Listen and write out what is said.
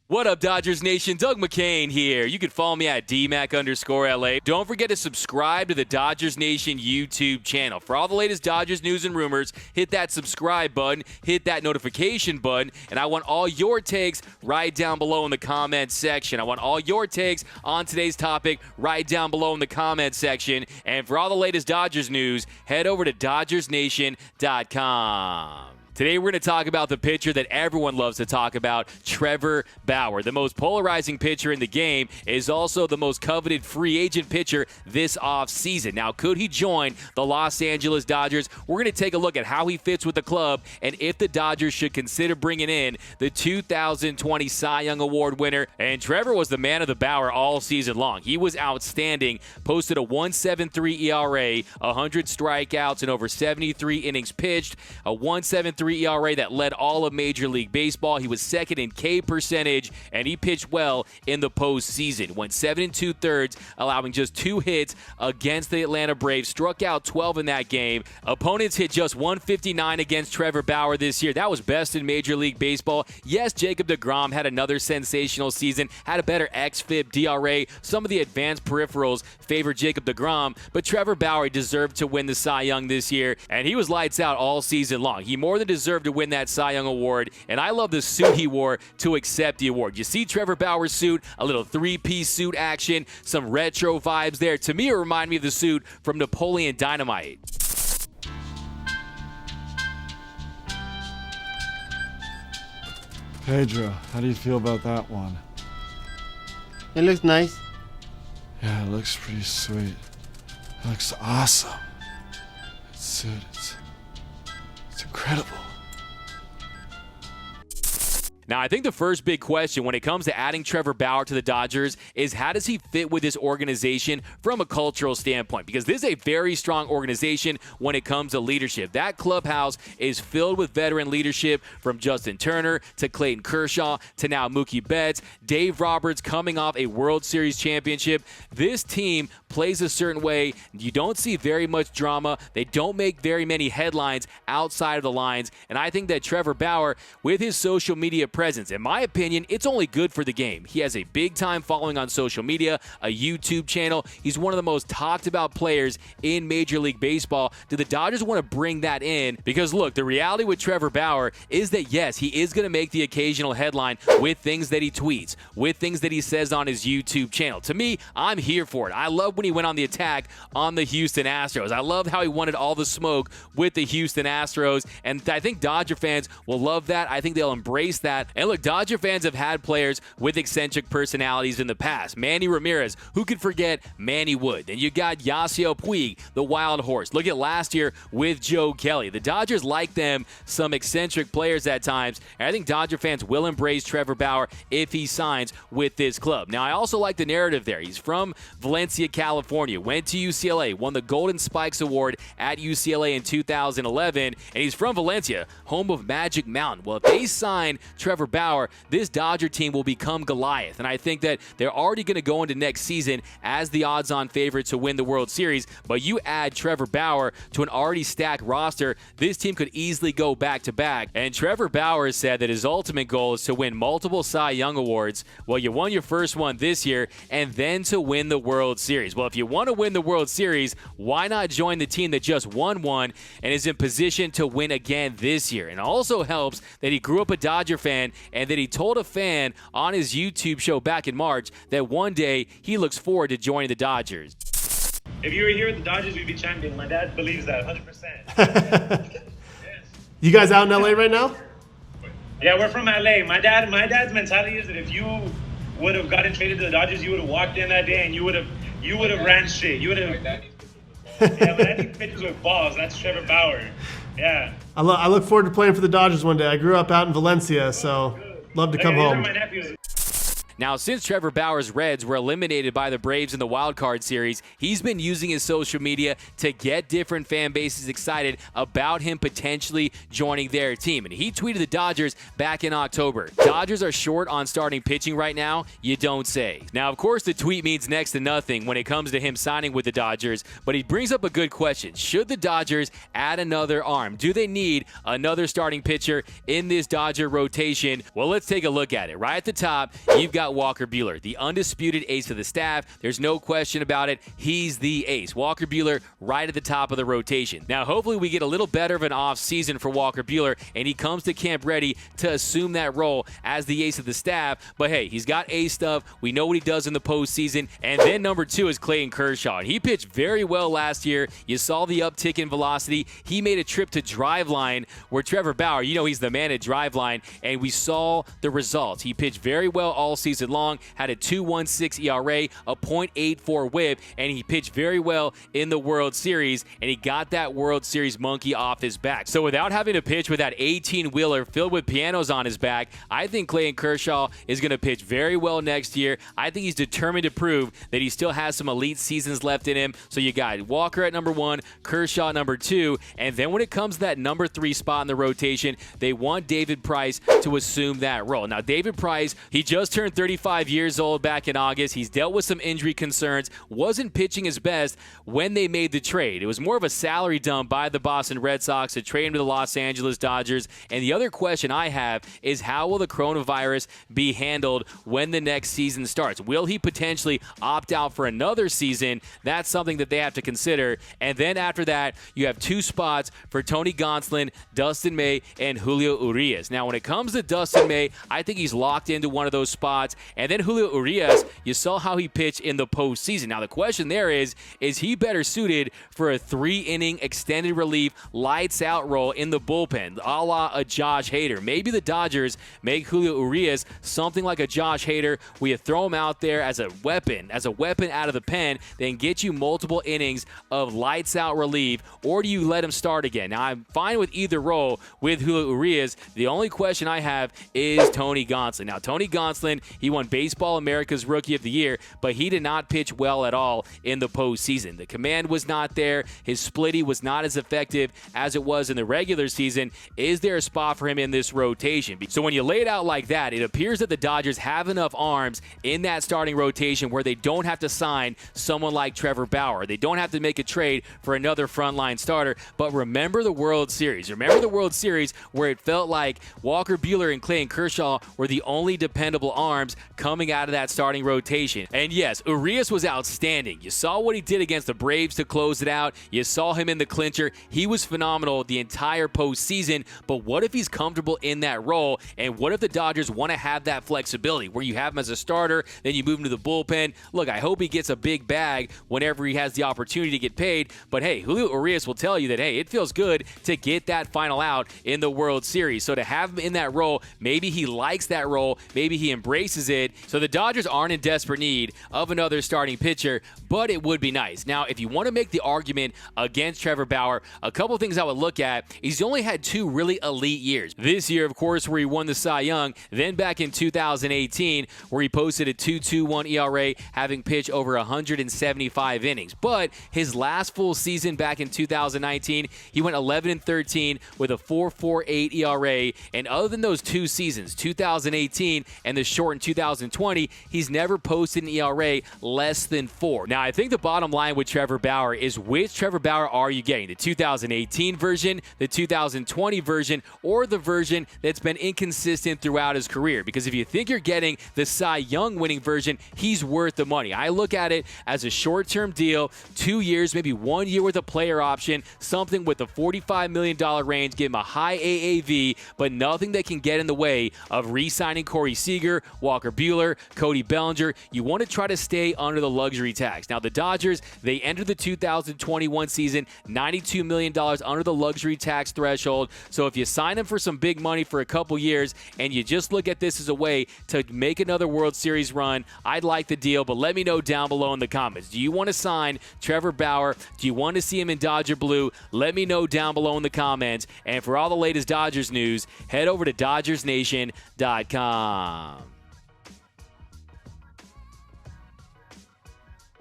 What up, Dodgers Nation? Doug McCain here. You can follow me at DMac_LA. Don't forget to subscribe to the Dodgers Nation YouTube channel. For all the latest Dodgers news and rumors, hit that subscribe button, hit that notification button, and I want all your takes right down below in the comments section. I want all your takes on today's topic right down below in the comments section. And for all the latest Dodgers news, head over to DodgersNation.com. Today, we're going to talk about the pitcher that everyone loves to talk about, Trevor Bauer. The most polarizing pitcher in the game is also the most coveted free agent pitcher this offseason. Now, could he join the Los Angeles Dodgers? We're going to take a look at how he fits with the club and if the Dodgers should consider bringing in the 2020 Cy Young Award winner. And Trevor was the man of the Bauer all season long. He was outstanding, posted a 1.73 ERA, 100 strikeouts, and over 73 innings pitched, a 1.73 ERA that led all of Major League Baseball. He was second in K percentage, and he pitched well in the postseason. Went 7 2/3, allowing just 2 hits against the Atlanta Braves. Struck out 12 in that game. Opponents hit just 159 against Trevor Bauer this year. That was best in Major League Baseball. Yes, Jacob deGrom had another sensational season, had a better xFIP, DRA. Some of the advanced peripherals favored Jacob deGrom, but Trevor Bauer deserved to win the Cy Young this year, and he was lights out all season long. He more than deserved to win that Cy Young Award, and I love the suit he wore to accept the award. You see Trevor Bauer's suit, a little 3-piece suit action, some retro vibes there. To me, it reminded me of the suit from Napoleon Dynamite. Pedro, how do you feel about that one? It looks nice. Yeah, it looks pretty sweet. It looks awesome. It's incredible. Now, I think the first big question when it comes to adding Trevor Bauer to the Dodgers is how does he fit with this organization from a cultural standpoint? Because this is a very strong organization when it comes to leadership. That clubhouse is filled with veteran leadership from Justin Turner to Clayton Kershaw to now Mookie Betts, Dave Roberts coming off a World Series championship. This team plays a certain way. You don't see very much drama. They don't make very many headlines outside of the lines. And I think that Trevor Bauer, with his social media presence, in my opinion, it's only good for the game. He has a big-time following on social media, a YouTube channel. He's one of the most talked-about players in Major League Baseball. Do the Dodgers want to bring that in? Because, look, the reality with Trevor Bauer is that, yes, he is going to make the occasional headline with things that he tweets, with things that he says on his YouTube channel. To me, I'm here for it. I love when he went on the attack on the Houston Astros. I loved how he wanted all the smoke with the Houston Astros, and I think Dodger fans will love that. I think they'll embrace that. And look, Dodger fans have had players with eccentric personalities in the past. Manny Ramirez, who could forget Manny Wood? Then you got Yasiel Puig, the wild horse. Look at last year with Joe Kelly. The Dodgers like them some eccentric players at times, and I think Dodger fans will embrace Trevor Bauer if he signs with this club. Now, I also like the narrative there. He's from Valencia, California, went to UCLA, won the Golden Spikes Award at UCLA in 2011, and he's from Valencia, home of Magic Mountain. Well, if they sign Trevor Bauer, this Dodger team will become Goliath, and I think that they're already going to go into next season as the odds-on favorite to win the World Series, but you add Trevor Bauer to an already stacked roster, this team could easily go back-to-back, and Trevor Bauer said that his ultimate goal is to win multiple Cy Young Awards. Well, you won your first one this year, and then to win the World Series. Well, if you want to win the World Series, why not join the team that just won one and is in position to win again this year? And it also helps that he grew up a Dodger fan and that he told a fan on his YouTube show back in March that one day he looks forward to joining the Dodgers. If you were here at the Dodgers, we'd be champions. My dad believes that 100%. Yes. You guys out in LA right now? Yeah, we're from LA. My dad's mentality is that if you would have gotten traded to the Dodgers, you would have walked in that day and you would have ran shit. You would have. Yeah, my dad pitches with balls. That's Trevor Bauer. Yeah. I look forward to playing for the Dodgers one day. I grew up out in Valencia, so love to come home. My nephews. Now, since Trevor Bauer's Reds were eliminated by the Braves in the wild card series, he's been using his social media to get different fan bases excited about him potentially joining their team. And he tweeted the Dodgers back in October. Dodgers are short on starting pitching right now, you don't say. Now, of course, the tweet means next to nothing when it comes to him signing with the Dodgers, but he brings up a good question. Should the Dodgers add another arm? Do they need another starting pitcher in this Dodger rotation? Well, let's take a look at it. Right at the top, you've got Walker Buehler, the undisputed ace of the staff. There's no question about it. He's the ace. Walker Buehler right at the top of the rotation. Now, hopefully we get a little better of an offseason for Walker Buehler, and he comes to camp ready to assume that role as the ace of the staff. But hey, he's got ace stuff. We know what he does in the postseason. And then number 2 is Clayton Kershaw. And he pitched very well last year. You saw the uptick in velocity. He made a trip to Driveline where Trevor Bauer, you know he's the man at Driveline, and we saw the results. He pitched very well all season long, had a 2.16 ERA, a .84 whip, and he pitched very well in the World Series, and he got that World Series monkey off his back. So without having to pitch with that 18-wheeler filled with pianos on his back, I think Clayton Kershaw is going to pitch very well next year. I think he's determined to prove that he still has some elite seasons left in him. So you got Walker at number 1, Kershaw number 2, and then when it comes to that number 3 spot in the rotation, they want David Price to assume that role. Now, David Price, he just turned 35 years old back in August. He's dealt with some injury concerns, wasn't pitching his best when they made the trade. It was more of a salary dump by the Boston Red Sox to trade him to the Los Angeles Dodgers. And the other question I have is, how will the coronavirus be handled when the next season starts? Will he potentially opt out for another season? That's something that they have to consider. And then after that, you have 2 spots for Tony Gonsolin, Dustin May, and Julio Urias. Now, when it comes to Dustin May, I think he's locked into one of those spots. And then Julio Urias, you saw how he pitched in the postseason. Now, the question there is he better suited for a 3-inning extended relief, lights-out role in the bullpen, a la a Josh Hader? Maybe the Dodgers make Julio Urias something like a Josh Hader, where you throw him out there as a weapon out of the pen, then get you multiple innings of lights-out relief, or do you let him start again? Now, I'm fine with either role with Julio Urias. The only question I have is Tony Gonsolin. Now, Tony Gonsolin, he won Baseball America's Rookie of the Year, but he did not pitch well at all in the postseason. The command was not there. His splitty was not as effective as it was in the regular season. Is there a spot for him in this rotation? So when you lay it out like that, it appears that the Dodgers have enough arms in that starting rotation where they don't have to sign someone like Trevor Bauer. They don't have to make a trade for another frontline starter. But remember the World Series. Remember the World Series where it felt like Walker Buehler and Clayton Kershaw were the only dependable arms coming out of that starting rotation. And yes, Urias was outstanding. You saw what he did against the Braves to close it out. You saw him in the clincher. He was phenomenal the entire postseason. But what if he's comfortable in that role? And what if the Dodgers want to have that flexibility where you have him as a starter, then you move him to the bullpen? Look, I hope he gets a big bag whenever he has the opportunity to get paid. But hey, Julio Urias will tell you that, hey, it feels good to get that final out in the World Series. So to have him in that role, maybe he likes that role, maybe he embraces it. So the Dodgers aren't in desperate need of another starting pitcher, but it would be nice. Now, if you want to make the argument against Trevor Bauer, a couple things I would look at is he's only had 2 really elite years. This year, of course, where he won the Cy Young, then back in 2018, where he posted a 2.21 ERA, having pitched over 175 innings. But his last full season back in 2019, he went 11-13 with a 4.48 ERA. And other than those 2 seasons, 2018 and the shortened 2020, he's never posted an ERA less than 4. Now, I think the bottom line with Trevor Bauer is, which Trevor Bauer are you getting? The 2018 version, the 2020 version, or the version that's been inconsistent throughout his career? Because if you think you're getting the Cy Young winning version, he's worth the money. I look at it as a short-term deal, 2 years, maybe 1 year with a player option, something with a $45 million range, give him a high AAV, but nothing that can get in the way of re-signing Corey Seager, Walker Buehler, Cody Bellinger. You want to try to stay under the luxury tax. Now, the Dodgers, they entered the 2021 season $92 million under the luxury tax threshold. So if you sign him for some big money for a couple years and you just look at this as a way to make another World Series run, I'd like the deal, but let me know down below in the comments. Do you want to sign Trevor Bauer? Do you want to see him in Dodger blue? Let me know down below in the comments. And for all the latest Dodgers news, head over to DodgersNation.com.